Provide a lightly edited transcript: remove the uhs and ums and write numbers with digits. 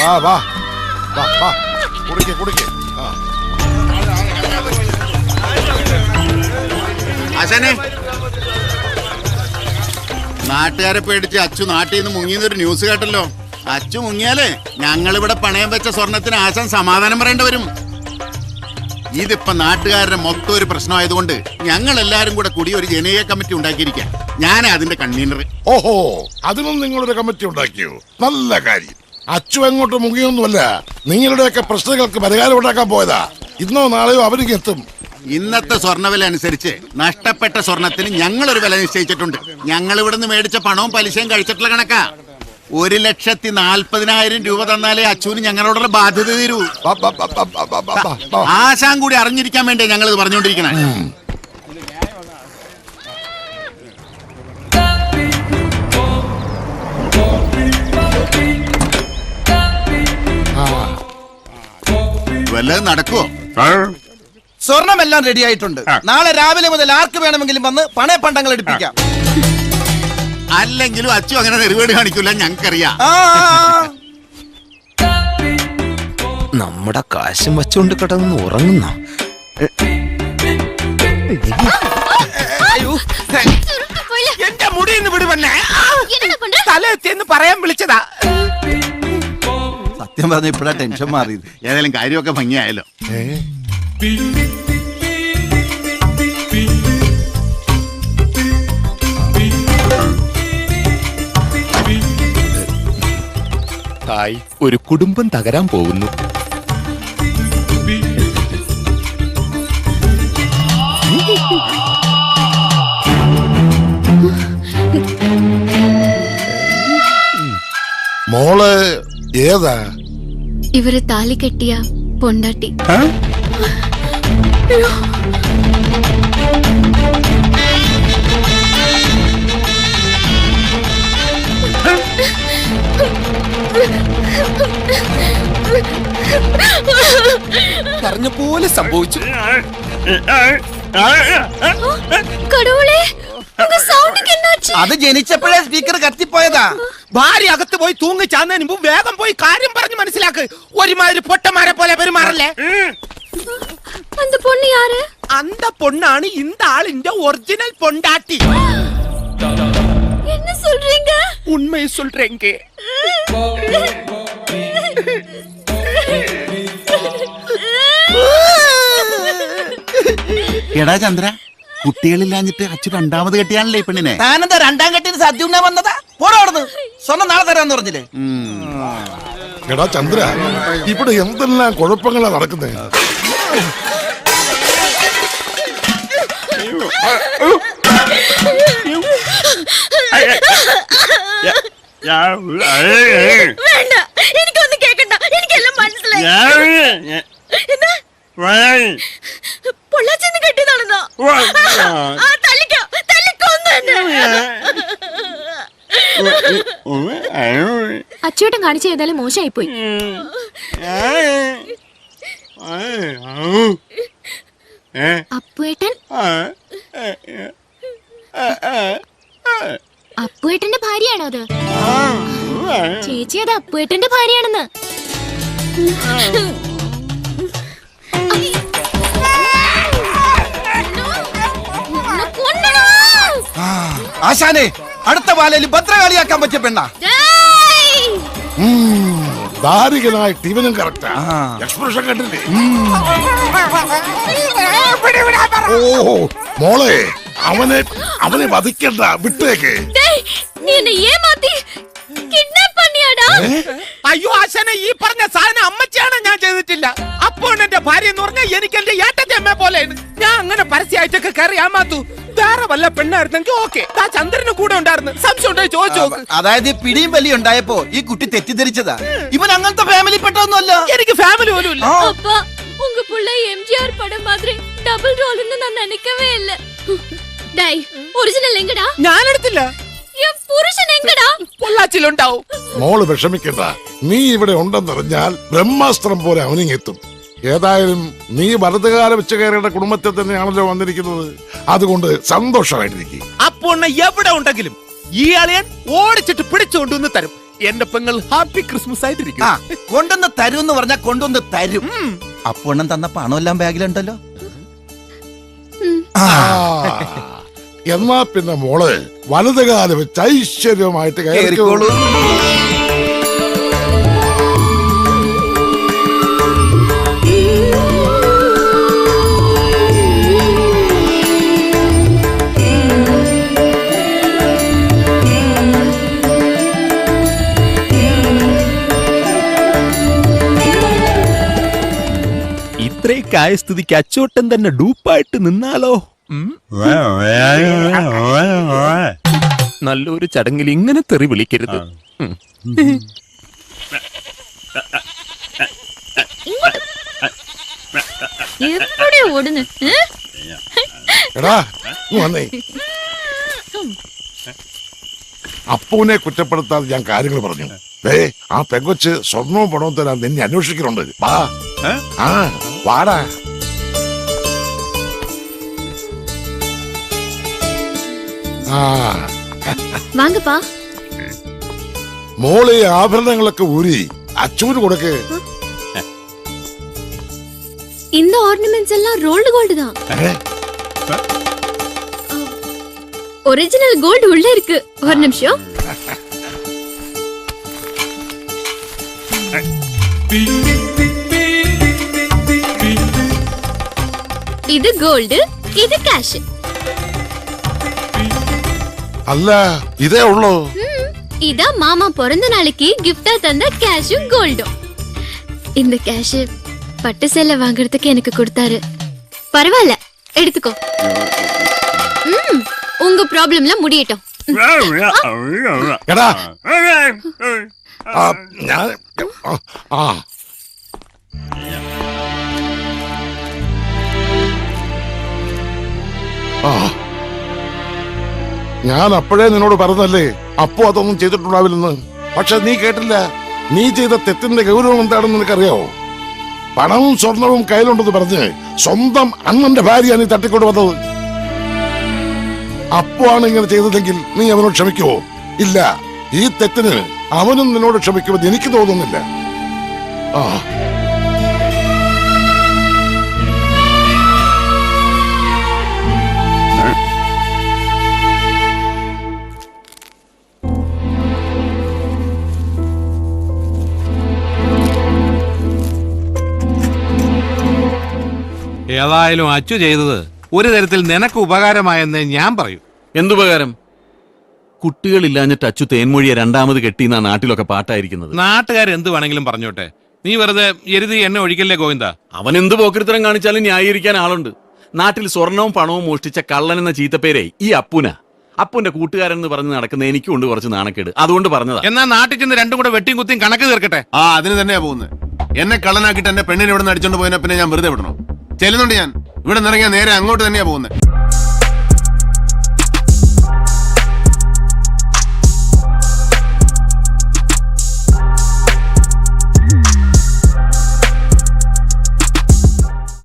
വാ വാ വാ വാ കുടിക്കേ കുടിക്കേ. ആശാനെ, നാട്ടുകാരെ പേടിച്ച് അച്ചു നാട്ടിൽ നിന്ന് മുങ്ങിയെന്നൊരു ന്യൂസ് കേട്ടല്ലോ. അച്ചു മുങ്ങിയാലേ ഞങ്ങളിവിടെ പണയം വെച്ച സ്വർണത്തിന് ആശാൻ സമാധാനം പറയേണ്ടി വരും. ഇതിപ്പോ നാട്ടുകാരുടെ മൊത്തം ഒരു പ്രശ്നമായതുകൊണ്ട് ഞങ്ങൾ എല്ലാരും കൂടെ കൂടി ഒരു ജനകീയ കമ്മിറ്റി ഉണ്ടാക്കിയിരിക്കാം. ഞാനാ അതിന്റെ കൺവീനർ. ഓഹോ, അതിനും നിങ്ങളൊരു കമ്മിറ്റി ഉണ്ടാക്കിയോ? നല്ല കാര്യം. അച്ചു എങ്ങോട്ട് മുങ്ങിയൊന്നുമല്ല, നിങ്ങളുടെയൊക്കെ പ്രശ്നങ്ങൾക്ക് പരിഹാരം ഉണ്ടാക്കാൻ പോയതാ. ഇന്നോ നാളെയോ അവർക്ക് എത്തും. ഇന്നത്തെ സ്വർണ്ണവില അനുസരിച്ച് നഷ്ടപ്പെട്ട സ്വർണത്തിന് ഞങ്ങളൊരു വില നിശ്ചയിച്ചിട്ടുണ്ട്. ഞങ്ങൾ ഇവിടുന്ന് മേടിച്ച പണവും പലിശയും കഴിച്ചിട്ടുള്ള കണക്കാ. 1,40,000 രൂപ തന്നാലേ അച്ചുവിന് ഞങ്ങളോടുള്ള ബാധ്യത തീരൂ. ആശാൻ കൂടി അറിഞ്ഞിരിക്കാൻ വേണ്ടി ഞങ്ങൾ ഇത് പറഞ്ഞുകൊണ്ടിരിക്കണേ. വല്ലതും നടക്കുവോ? സ്വർണമെല്ലാം റെഡി ആയിട്ടുണ്ട്. നാളെ രാവിലെ മുതൽ ആർക്ക് വേണമെങ്കിലും വന്ന് പണയപ്പണ്ടങ്ങൾ എടുപ്പിക്കാം. അല്ലെങ്കിലും അച്ചു അങ്ങനെ നെരുവേട് കാണിക്കൂല, ഞങ്ങൾക്കറിയാം. നമ്മുടെ കാശും വെച്ചോണ്ട് കിടന്ന് ഉറങ്ങുന്ന എന്റെ മുടിന്ന് വിടുവന്നെ തലയെത്തിയെന്ന് പറയാൻ വിളിച്ചതാ. സത്യം പറഞ്ഞ ഇപ്പഴാ ടെൻഷൻ മാറിയത്. ഏതായാലും കാര്യമൊക്കെ ഭംഗിയായല്ലോ. ഒരു കുടുംബം തകരാൻ പോകുന്നു. മോള് ഏതാ? ഇവര് താലി കെട്ടിയ പൊണ്ടാട്ടി. പറഞ്ഞ പോലെ സംഭവിച്ചു. അത് ജനിച്ചപ്പോഴേ സ്പീക്കർ കത്തിപ്പോയതാ. ഭാര്യ അകത്ത് പോയി തൂങ്ങി ചാന്നതിന് മുമ്പ് വേഗം പോയി കാര്യം പറഞ്ഞ് മനസ്സിലാക്ക്. ഒരുമാതിരി പൊട്ടന്മാരെ പോലെ പെരുമാറല്ലേ. அந்த பொண்ணாണ് இந்த ஆளிന്റെ ஒரிஜினல் பொண்டாட்டி. என்ன சொல்றீங்க? உண்மையை சொல்றேங்க. എടാ ചന്ദ്ര, കുട്ടികളില്ലാഞ്ഞിട്ട് അച്ചു രണ്ടാമത് കെട്ടിയാണല്ലേ ഈ പെണ്ണിനെ? താനെന്താ രണ്ടാം കെട്ടിന് സദ്യ ഉണ്ണാൻ വന്നതാ? പോടോടുന്നു. സ്വർണ്ണം നാളെ തരാന്ന് പറഞ്ഞില്ലേ? എടാ ചന്ദ്ര, ഇവിടെ എന്തെല്ലാം കുഴപ്പങ്ങളാ നടക്കുന്നത്. വേണ്ട, എനിക്കൊന്നും കേക്കണ്ട. എനിക്കെല്ലാം മനസ്സിലായി. പൊള്ളാച്ചെന്ന് കെട്ടിയതാണെന്നോ? തല്ലിക്കോ തല്ലിക്കൊന്നു തന്നെ. അച്ചൂട്ടൻ കാണിച്ച ഏതായാലും മോശമായിപ്പോയി. അപ്പുവേട്ടൻ അപ്പുവേട്ടന്റെ ഭാര്യയാണോ അത്? ചേച്ചി അത് അപ്പുവേട്ടന്റെ ഭാര്യയാണെന്ന്. ആശാനെ, അടുത്ത പാലയിൽ ഭദ്രകാളിയാക്കാൻ പറ്റിയ പെണ്ണാ. ധാരികനായിട്ട് ഇവനും കറക്റ്റാ. എക്സ്പ്രഷൻ കണ്ടില്ലേ? ഓ മോളെ, അവനെ വധിക്കണ്ട, വിട്ടേക്ക്. അയ്യോ ആശാനെ, ഈ പറഞ്ഞ സാധനം അമ്മച്ചാണ്, ഞാൻ ചെയ്തിട്ടില്ല. അപ്പോൾ എന്റെ ഭാര്യ എന്ന് പറഞ്ഞാൽ എനിക്ക് എന്റെ ഏട്ടന്റെ അമ്മ പോലെയാണ്. ഞാൻ അങ്ങനെ പരസ്യമായിട്ടൊക്കെ കയറി ആമാത്തു. വേറെ വല്ല പെണ്ണായിരുന്നെങ്കിൽ ഓക്കെ. ചന്ദ്രന് കൂടെ ഉണ്ടായിരുന്നു. സംശയം ഉണ്ടായി ചോദിച്ചോ. അതായത് പിടിയും വലി ഉണ്ടായപ്പോ ഈ കുട്ടി തെറ്റിദ്ധരിച്ചതാ. ഇവൻ അങ്ങനത്തെ ഫാമിലി പെട്ടൊന്നുമല്ല. എനിക്ക് ഫാമിലി പോലും ഇല്ല. உங்க புள்ள எம்ஜிஆர் படம் மாதிரி டபுள் ரோல்னு நான் நினைக்கவே இல்ல. டேய், ஒரிജിനൽ എങ്ങടാ? ഞാൻ എടുത്തില്ല. എൻ പുരുഷൻ എങ്ങടാ? പൊള്ളാച്ചിലുണ്ടാവും. മോള് വിഷമിക്കണ്ട. നീ ഇവിടെ ഉണ്ടെന്നറിഞ്ഞാൽ ബ്രഹ്മാസ്ത്രം പോലെ അവനിങ്ങെത്തും. ഏതായാലും നീ വലതുകാല വെച്ചുകയറിയുടെ കുടുംബത്തെ തന്നെയാണല്ലോ വന്നിരിക്കുന്നത്. അതുകൊണ്ട് സന്തോഷമായിട്ടിരിക്കും. അപ്പോൾ എവിടെ ഉണ്ടെങ്കിലും ഈ അളിയൻ ഓടിച്ചിട്ട് പിടിച്ചുകൊണ്ടുവന്ന് തരും. എന്റെ പെങ്ങൾ ഹാപ്പി ക്രിസ്മസ് ആയിട്ടിരിക്കും. ആ കൊണ്ടുവന്ന് തരും എന്ന് പറഞ്ഞാ കൊണ്ടുവന്ന് തരും. അപ്പോണ്ണം തന്ന പണമെല്ലാം ബാഗിലുണ്ടല്ലോ. എന്നാ പിന്നെ മോള് വലതുകാലം വെച്ച് ഐശ്വര്യമായിട്ട് കേറിക്കോളൂ. ഇത്രയൊക്കെ ആയ സ്ഥിതിക്ക് അച്ചോട്ടൻ തന്നെ ഡൂപ്പായിട്ട് നിന്നാലോ? നല്ലൊരു ചടങ്ങിൽ ഇങ്ങനെ തെറി വിളിക്കരുത്. എവിടെ ഓടുന്നു? എടാ നീ വന്നേ. അപ്പൂനെ കുറ്റപ്പെടുത്താതെ ഞാൻ കാര്യങ്ങൾ പറഞ്ഞു. ആ പെങ്കൊച്ച് സ്വർണവും പണവും തരാൻ നിന്നെ അന്വേഷിക്കുന്നുണ്ട്. വാ. ആ വാടാ. വാങ്ങപ്പാ. മോള് ഈ ആഭരണങ്ങളൊക്കെ ഊരി അച്ചൂന് കൊടുക്ക്. இந்த ஆர்னமெண்ட்ஸ் எல்லாம் ரோல்டு கோல்டு தான். ஒரிஜினல் கோல்டு உள்ள இருக்கு. ஒரு நிமிஷம். இது கோல்டு, இது கேஷ். അല്ല ഇതേ ഉള്ളൂ. இதா மாமா பிறந்த நாளைக்கு கிஃப்டா தந்த கேஷும் கோல்டும். இந்த கேஷ் பட்டு சேலை வாங்குறதுக்கு எனக்கு கொடுத்தாரு. பரவாயில்ல, எடுத்துக்கோ. உங்க ப்ராப்ளம்ல முடியட்டும். എടാ ഞാൻ ആ ഞാൻ അപ്പോഴേ നിന്നോട് പറഞ്ഞല്ലേ അപ്പോ അതൊന്നും ചെയ്തിട്ടുണ്ടാവില്ലെന്ന്. പക്ഷെ നീ കേട്ടില്ല. നീ ചെയ്ത തെറ്റിന്റെ ഗൗരവം എന്താണെന്ന് നിനക്കറിയാവോ? പണവും സ്വർണവും കയ്യിലുണ്ടെന്ന് പറഞ്ഞ് സ്വന്തം അണ്ണന്റെ ഭാര്യ നീ തട്ടിക്കൊണ്ട് വന്നത്. അപ്പോ ആണ് ഇങ്ങനെ ചെയ്തതെങ്കിൽ നീ അവനോട് ക്ഷമിക്കുവോ? ഇല്ല. ഈ തെറ്റിന് അവനും നിന്നോട് ക്ഷമിക്കുമെന്ന് എനിക്ക് തോന്നുന്നില്ല. ആ ഏതായാലും അച്ചു ചെയ്തത് ഒരു തരത്തിൽ നിനക്ക് ഉപകാരമായെന്നേ ഞാൻ പറയൂ. എന്തുപകാരം? കുട്ടികളില്ലാഞ്ഞിട്ട് അച്ചു തേൻമൊഴിയെ രണ്ടാമത് കെട്ടിയെന്ന നാട്ടിലൊക്കെ പാട്ടായിരിക്കുന്നത്. നാട്ടുകാർ എന്ത് വേണമെങ്കിലും പറഞ്ഞോട്ടെ, നീ വെറുതെ എരുതി എന്നെ ഒഴിക്കല്ലേ ഗോവിന്ദ. അവൻ എന്ത് പോക്കൃത്തരം കാണിച്ചാലും ന്യായീകരിക്കാൻ ആളുണ്ട്. നാട്ടിൽ സ്വർണവും പണവും മോഷ്ടിച്ച കള്ളൻ എന്ന ചീത്തപ്പേരെ ഈ അപ്പുന. അപ്പുന്റെ കൂട്ടുകാരൻ എന്ന് പറഞ്ഞ് നടക്കുന്ന എനിക്കുണ്ട് കുറച്ച് നാണക്കേട്. അതുകൊണ്ട് പറഞ്ഞതാ. എന്നാ നാട്ടിൽ ചെന്ന് രണ്ടും കൂടെ വെട്ടിയും കുത്തിയും കണക്ക് തീർക്കട്ടെ. അതിന് തന്നെയാ പോകുന്നത്. എന്നെ കള്ളനാക്കിട്ട് എന്റെ പെണ്ണിനെ ഇവിടെ നിന്ന് അടിച്ചോണ്ട് പോയതിനെ പിന്നെ ഞാൻ വെറുതെ വിടണം? ചെല്ലുന്നുണ്ട്. ഞാൻ ഇവിടെ നിറങ്ങിയാൽ നേരെ അങ്ങോട്ട് തന്നെയാ പോകുന്നത്.